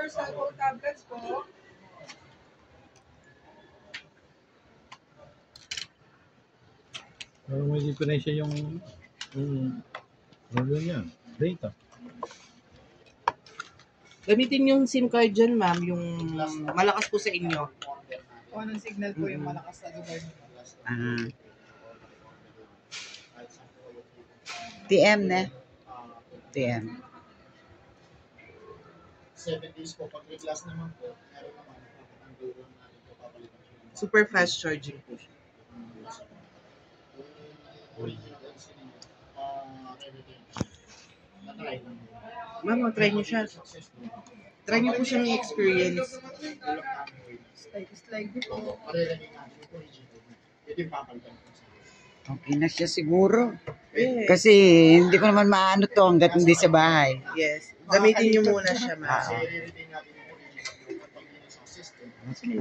cellphone tablets po. Pero may diferensya yung ano niya, data. Gamitin yung SIM card dyan, ma'am, yung malakas po sa inyo. O anong signal po yung malakas sa lugar nyo? TM na. TM. 7 days po. Pag class naman po, meron naman ang duro natin po papalitan. Super fast charging po siya. Ma'am, try niyo siya. Try niyo po siyang i-experience. Slide po. Ito yung papalitan po. Okay na siya siguro. Yes. Kasi hindi ko naman maano to hanggat hindi sa bahay. Yes. Gamitin niyo muna siya, ma'am.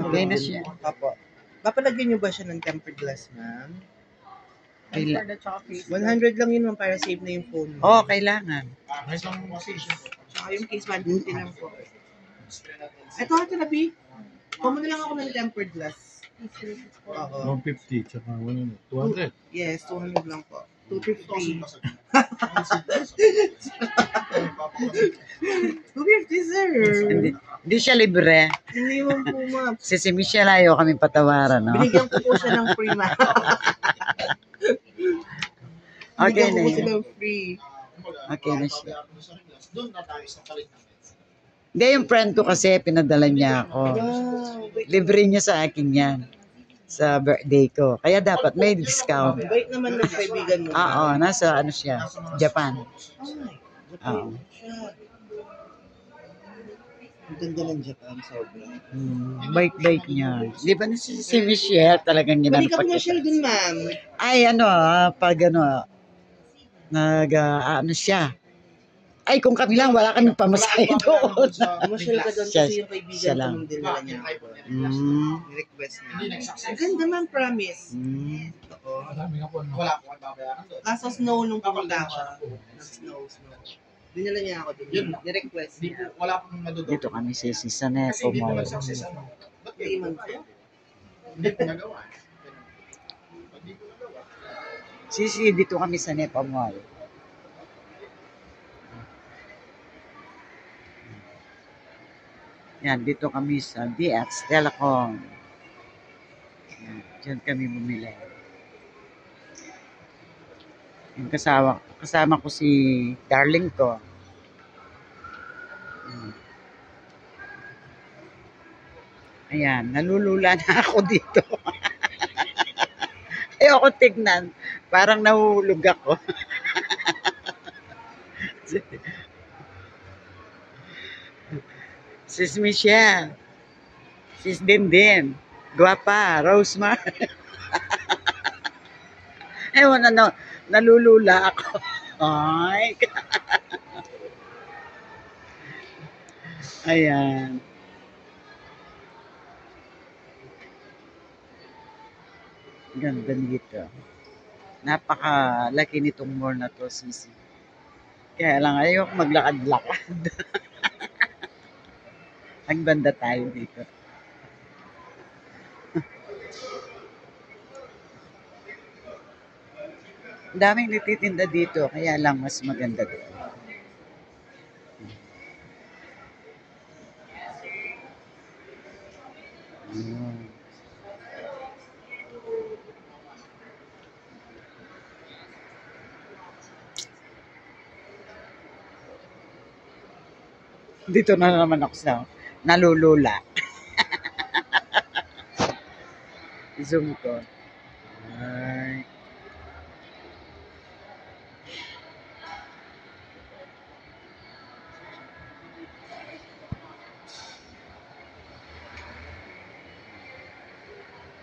Okay na siya. Apo. Papalagyan niyo ba siya ng tempered glass, ma'am? And for the chocolate. 100 lang yun, ma'am, para save na yung phone mo. Oo, kailangan. May isang position po. Tsaka yung case 150 lang po. Ito, Labi. Kuha na lang ako ng tempered glass. Oo. 150, tsaka 200. Yes, 200 lang po. 250. 250, sir. Hindi siya libre. Hindi mo po, ma'am. Si Michelle ayaw kami patawaran, no? Binigyan ko po siya ng free, ma'am. Okay na Binigyan ko po yun. sila ng free. Okay na siya. Doon na tayo sa palit ng Hindi, yung friend ko kasi pinadala niya ako. Wow. Libre niya sa akin yan. Sa birthday ko. Kaya dapat may discount. Bait naman ng kaibigan mo. Oo, nasa ano siya, Japan. Oo. Ang ganda ng Japan, sobra. Bike niya. Di ba si Michelle talagang Balik ginano ako na siya dun, ma'am. Ay, ano, pag ano, ano siya. Ay, kung kami lang, wala kaming pamasahe doon. Masyal ka doon Siya- kasi yung siya kaibigan ko lang. nung dinala niya. Request niya. Ang ganda, ma'am, promise. Oo. Marami nga po. Wala po ang babayaran doon. Kaso snow nung pumunta ako. Snow. Dinala niya ako doon. Yun. Ni-request Hindi niya. po, wala pong madudok. Dito kami sa Kasi Nepo hindi po Mall. nag-success ano. Ba't kayo? 3 months po. Hindi po nagawa. Pag di po nagawa. Dito kami sa Nepo Mall. Yan, dito kami sa DX Telecom. Yan, dyan kami bumili. Yung kasama ko si darling ko. Ayan, nalulula na ako dito. Ayoko tignan. Parang nahuhulog ako. Sis Michelle. Sis Dindin. Guwapa. Rosemar. Ewan na, nalulula ako. Ay. Ayan. Ganda nito. Napakalaki nitong mall na to, Sisi. Kaya lang ayoko maglakad-lakad. Ang banda tayo dito. Ang daming nagtitinda dito, kaya lang mas maganda doon. Dito na naman ako sa nalulula. Zoom ko. Ay.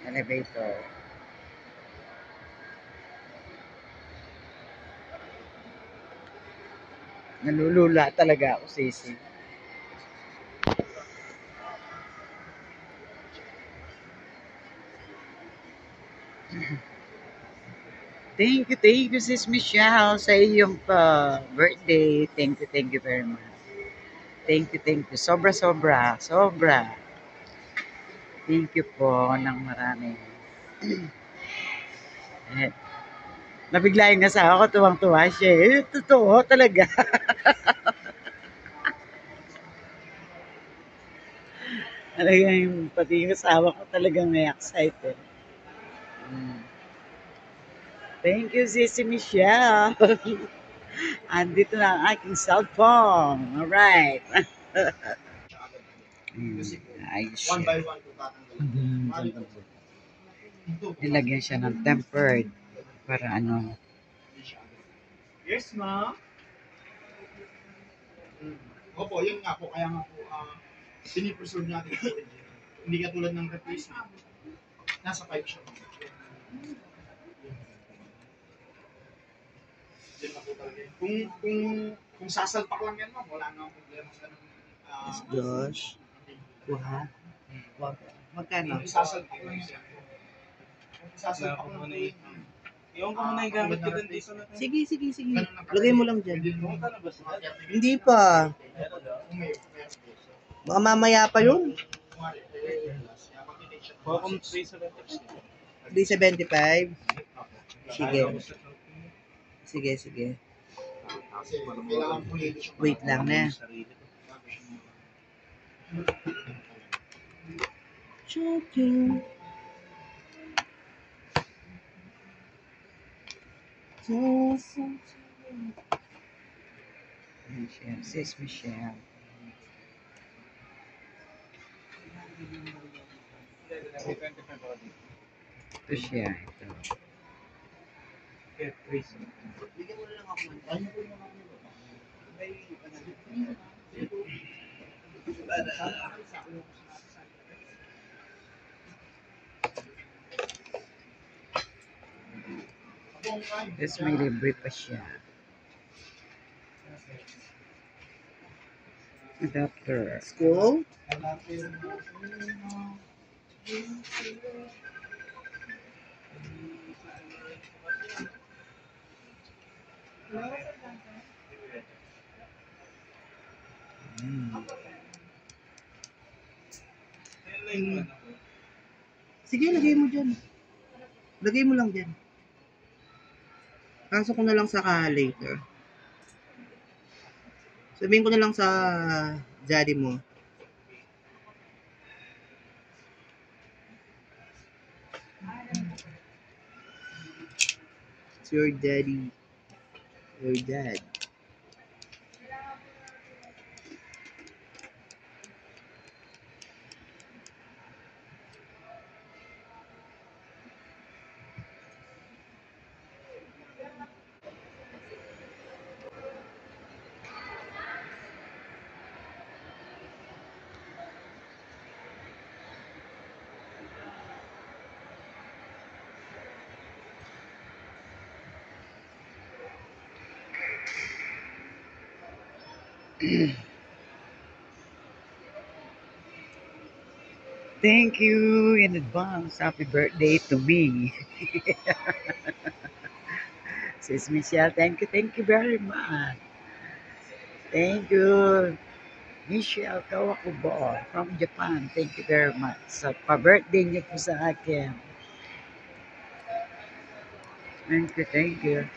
Elevator. Nalulula talaga ako, Sisi. Thank you, Sis Michelle, sa iyong birthday. Thank you very much. Thank you, thank you. Sobra, sobra, sobra. Thank you po ng marami. Eh, nabigla yung asawa ko, tuwang-tuwa siya. Totoo talaga. Talagang pati yung asawa ko talagang may excited. Mm. Thank you, Sissy Michelle. Andito na ang aking cellphone. Alright. Kasi po, Ayos one by siya. one po tatanggalin. Hindi yung Mali isang po. tatlo. Ito po. Nilagyan siya ng tempered para ano. Yes, ma'am. Opo, yun nga po. Kaya nga po, pinipreserve natin yung original. Hindi katulad ng replacement. Nasa 5 siya. Yun na po talaga yun. Kung sasalpak lang yan, ma'am, wala nang problema sa ganun. Josh. Kuha. Magkano? Kung sasalpak lang yan. Kung sasalpak lang yan. Iwan ko muna yung gamit ko dun dito na. Sige, sige, sige. Ganun lang Lagay mo lang dyan. Pumunta na ba sila? Hindi pa. Kung may Baka mamaya pa yun. Kuha kong 376. 375. Sige. Sige, sige. Kasi kailangan pulido siya. Wait lang na. Joking. Michelle, Sis Michelle. Ito siya. Ito. Bigyan mo na lang ako. Ano po yung mga Tapos may libre pa siya. Adapter. School? Sige, lagay mo dyan. Lagay mo lang dyan. Kaso ko na lang sa later. Sabihin ko na lang sa daddy mo. It's your daddy. Your dad. Thank you in advance. Happy birthday to me. Sis Michelle, thank you very much. Thank you. Michelle Kawakubo from Japan. Thank you very much. Sa pa-birthday niyo po sa akin. Thank you, thank you.